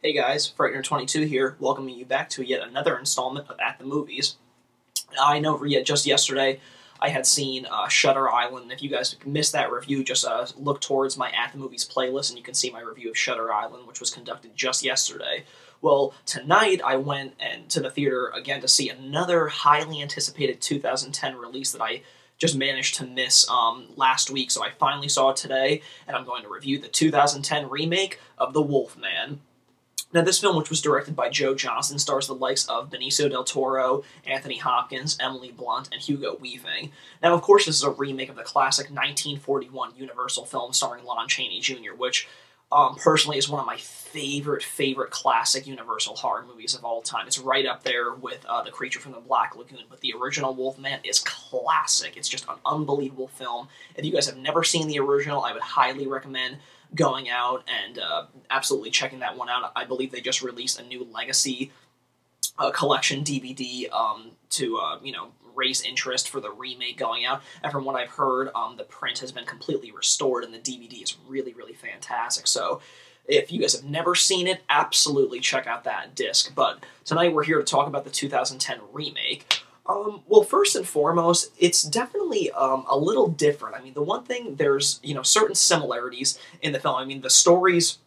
Hey guys, Frightener22 here, welcoming you back to yet another installment of At the Movies. I know just yesterday I had seen Shutter Island. If you guys missed that review, just look towards my At the Movies playlist and you can see my review of Shutter Island, which was conducted just yesterday. Well, tonight I went to the theater again to see another highly anticipated 2010 release that I just managed to miss last week, so I finally saw it today, and I'm going to review the 2010 remake of The Wolfman. Now, this film, which was directed by Joe Johnston, stars the likes of Benicio del Toro, Anthony Hopkins, Emily Blunt, and Hugo Weaving. Now, of course, this is a remake of the classic 1941 Universal film starring Lon Chaney Jr., which personally is one of my favorite classic Universal horror movies of all time. It's right up there with The Creature from the Black Lagoon, but the original Wolfman is classic. It's just an unbelievable film. If you guys have never seen the original, I would highly recommend going out and absolutely checking that one out. I believe they just released a new Legacy collection DVD to raise interest for the remake going out. And from what I've heard, the print has been completely restored, and the DVD is really fantastic. So if you guys have never seen it, absolutely check out that disc. But tonight we're here to talk about the 2010 remake. Well, first and foremost, it's definitely a little different. I mean, the one thing, there's, certain similarities in the film. I mean, the stories,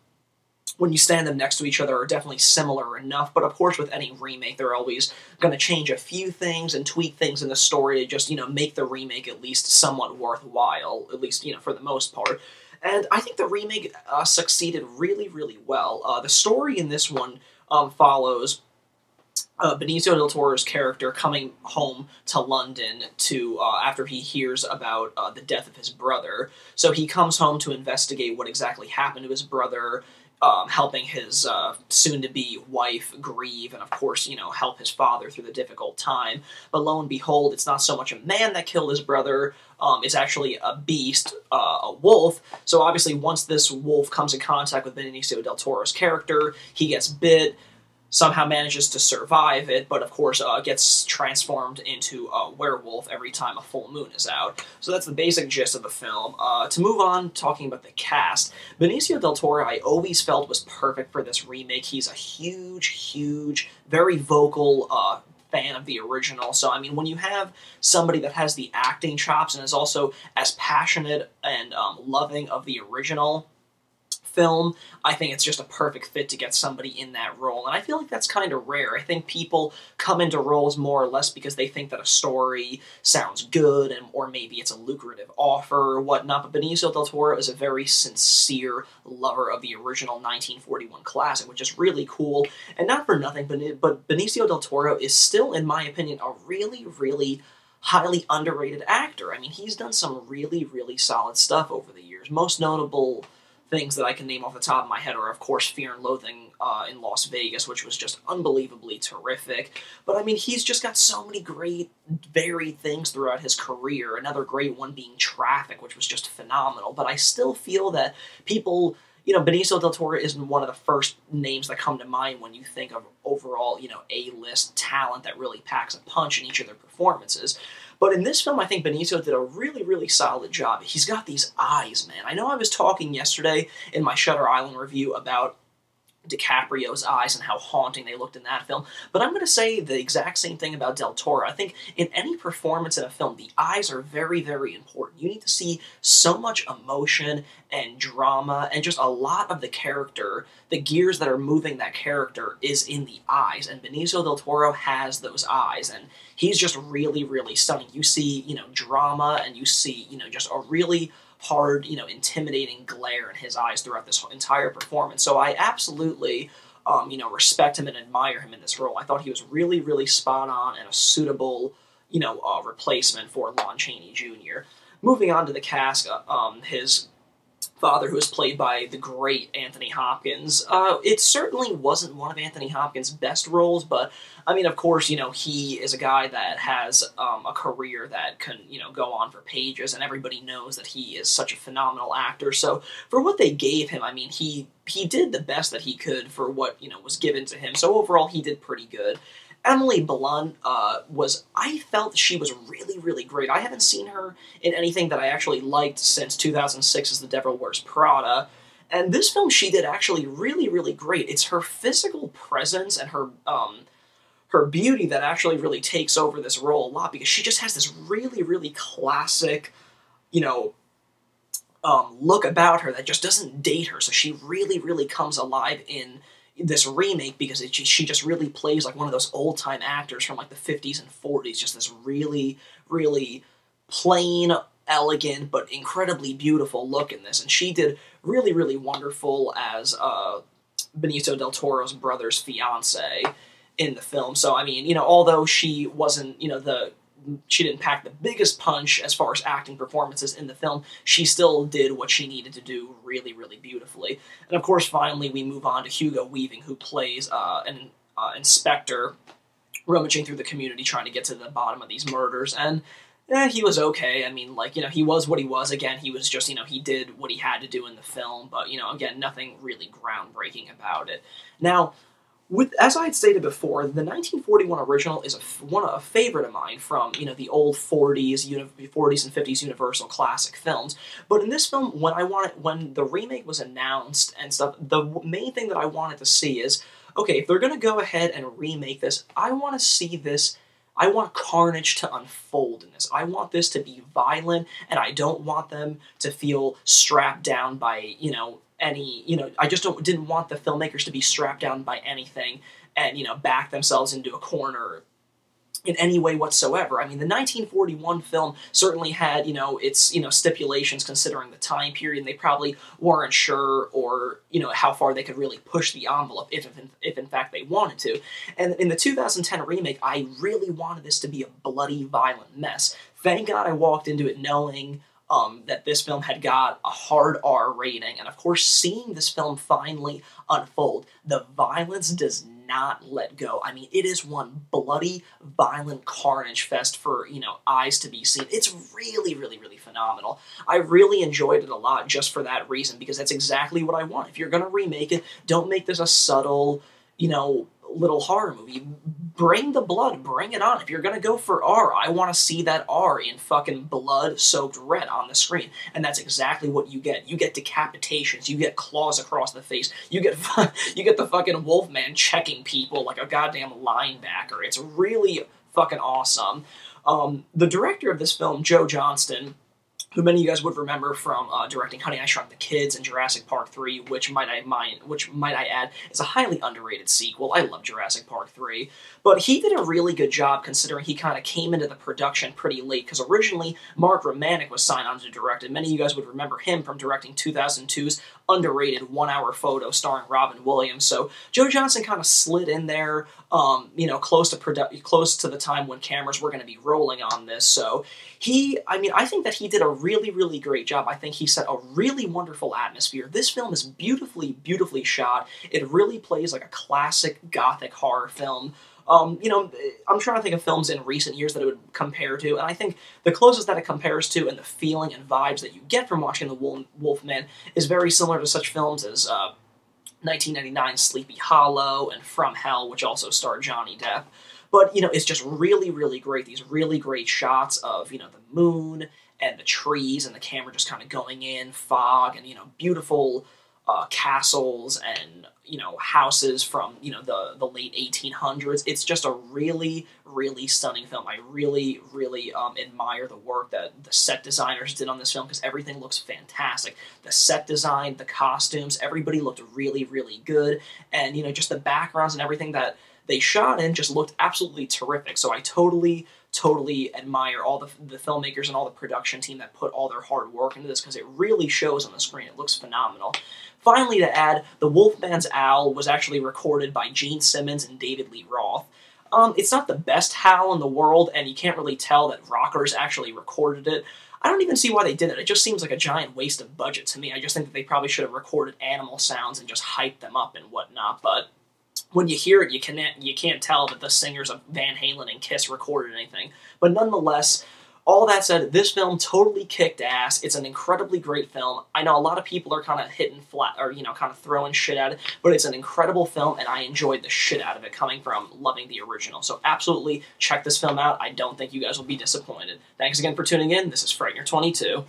when you stand them next to each other, are definitely similar enough, but of course with any remake, they're always going to change a few things and tweak things in the story to just, make the remake at least somewhat worthwhile, at least, for the most part. And I think the remake succeeded really well. The story in this one follows Benicio del Toro's character coming home to London after he hears about the death of his brother. So he comes home to investigate what exactly happened to his brother, helping his soon-to-be wife grieve, and of course, help his father through the difficult time. But lo and behold, it's not so much a man that killed his brother, it's actually a beast, a wolf. So obviously, once this wolf comes in contact with Benicio del Toro's character, he gets bit, somehow manages to survive it, but of course gets transformed into a werewolf every time a full moon is out. So that's the basic gist of the film. To move on, talking about the cast, Benicio del Toro I always felt was perfect for this remake. He's a huge, very vocal fan of the original. So, I mean, when you have somebody that has the acting chops and is also as passionate and loving of the original film, I think it's just a perfect fit to get somebody in that role, and I feel like that's kind of rare. I think people come into roles more or less because they think that a story sounds good, or maybe it's a lucrative offer or whatnot, but Benicio del Toro is a very sincere lover of the original 1941 classic, which is really cool, and not for nothing, but Benicio del Toro is still, in my opinion, a really highly underrated actor. I mean, he's done some really solid stuff over the years. Most notable things that I can name off the top of my head are, of course, Fear and Loathing in Las Vegas, which was just unbelievably terrific. But, I mean, he's just got so many great, varied things throughout his career. Another great one being Traffic, which was just phenomenal. But I still feel that people, Benicio del Toro isn't one of the first names that come to mind when you think of overall, A-list talent that really packs a punch in each of their performances. But in this film, I think Benicio did a really solid job. He's got these eyes, man. I know I was talking yesterday in my Shutter Island review about DiCaprio's eyes and how haunting they looked in that film, but I'm going to say the exact same thing about Del Toro. I think in any performance in a film, the eyes are very important. You need to see so much emotion and drama and just a lot of the character, the gears that are moving that character is in the eyes, and Benicio del Toro has those eyes, and he's just really stunning. You see, drama, and you see, just a really hard, intimidating glare in his eyes throughout this entire performance. So I absolutely, respect him and admire him in this role. I thought he was really spot on and a suitable, replacement for Lon Chaney Jr. Moving on to the cast, his father, who was played by the great Anthony Hopkins. It certainly wasn't one of Anthony Hopkins' best roles, but, I mean, of course, he is a guy that has a career that can, go on for pages, and everybody knows that he is such a phenomenal actor. So, for what they gave him, I mean, he did the best that he could for what, was given to him. So, overall, he did pretty good. Emily Blunt I felt she was really great. I haven't seen her in anything that I actually liked since 2006's The Devil Wears Prada, And this film she did actually really, really great. It's her physical presence and her beauty that actually really takes over this role a lot, because she just has this really, really classic, you know, look about her that just doesn't date her. So she really, really comes alive in this remake, because she just really plays like one of those old-time actors from like the 50s and 40s, just this really, really plain, elegant, but incredibly beautiful look in this. And she did really, really wonderful as Benicio del Toro's brother's fiance in the film. So, I mean, you know, although she wasn't, you know, she didn't pack the biggest punch as far as acting performances in the film, she still did what she needed to do really, really beautifully. And of course, finally, we move on to Hugo Weaving, who plays an inspector rummaging through the community trying to get to the bottom of these murders. And he was okay. I mean, like, you know, he was what he was. Again, he was just, you know, he did what he had to do in the film, but, you know, again, nothing really groundbreaking about it. Now, as I had stated before, the 1941 original is a favorite of mine from, you know, the old 40s and 50s Universal classic films. But in this film, when the remake was announced and stuff, the main thing that I wanted to see is, okay, if they're going to go ahead and remake this, I want to see this. I want carnage to unfold in this. I want this to be violent, and I don't want them to feel strapped down by, you know, I just didn't want the filmmakers to be strapped down by anything and, you know, back themselves into a corner in any way whatsoever. I mean, the 1941 film certainly had, you know, its, you know, stipulations considering the time period, and they probably weren't sure or, you know, how far they could really push the envelope if in fact they wanted to. And in the 2010 remake, I really wanted this to be a bloody, violent mess. Thank God I walked into it knowing that this film had got a hard R rating, and of course, seeing this film finally unfold, the violence does not let go. I mean, it is one bloody, violent carnage fest for, you know, eyes to be seen. It's really, really, really phenomenal. I really enjoyed it a lot just for that reason, because that's exactly what I want. If you're going to remake it, don't make this a subtle, you know, little horror movie. Bring the blood, bring it on. If you're gonna go for R, I want to see that R in fucking blood-soaked red on the screen, and that's exactly what you get. You get decapitations, you get claws across the face, you get the fucking Wolfman checking people like a goddamn linebacker. It's really fucking awesome. The director of this film, Joe Johnston, who many of you guys would remember from directing Honey, I Shrunk the Kids and Jurassic Park 3, which might I add is a highly underrated sequel. I love Jurassic Park 3. But he did a really good job considering he kind of came into the production pretty late, because originally Mark Romanek was signed on to direct, and many of you guys would remember him from directing 2002's underrated one-hour photo starring Robin Williams. So Joe Johnston kind of slid in there, you know, close to the time when cameras were going to be rolling on this. So I think that he did a really, really great job. I think he set a really wonderful atmosphere. This film is beautifully, beautifully shot. It really plays like a classic gothic horror film. You know, I'm trying to think of films in recent years that it would compare to, and I think the closest that it compares to and the feeling and vibes that you get from watching The Wolfman is very similar to such films as 1999's Sleepy Hollow and From Hell, which also starred Johnny Depp. But, you know, it's just really, really great. These really great shots of, you know, the moon and the trees and the camera just kind of going in, fog, and, you know, beautiful castles and, you know, houses from, you know, the late 1800s. It's just a really, really stunning film. I really, really admire the work that the set designers did on this film, because everything looks fantastic. The set design, the costumes, everybody looked really, really good. And, you know, just the backgrounds and everything that they shot in just looked absolutely terrific. So I totally admire all the filmmakers and all the production team that put all their hard work into this, because it really shows on the screen. It looks phenomenal. Finally, to add, the Wolfman's Owl was actually recorded by Gene Simmons and David Lee Roth. It's not the best howl in the world, and you can't really tell that rockers actually recorded it. I don't even see why they did it. It just seems like a giant waste of budget to me. I just think that they probably should have recorded animal sounds and just hyped them up and whatnot, but when you hear it, you can't tell that the singers of Van Halen and Kiss recorded anything. But nonetheless, all that said, this film totally kicked ass. It's an incredibly great film. I know a lot of people are kind of hitting flat, or, you know, kind of throwing shit at it, but it's an incredible film, and I enjoyed the shit out of it, coming from loving the original. So absolutely check this film out. I don't think you guys will be disappointed. Thanks again for tuning in. This is Frightener22.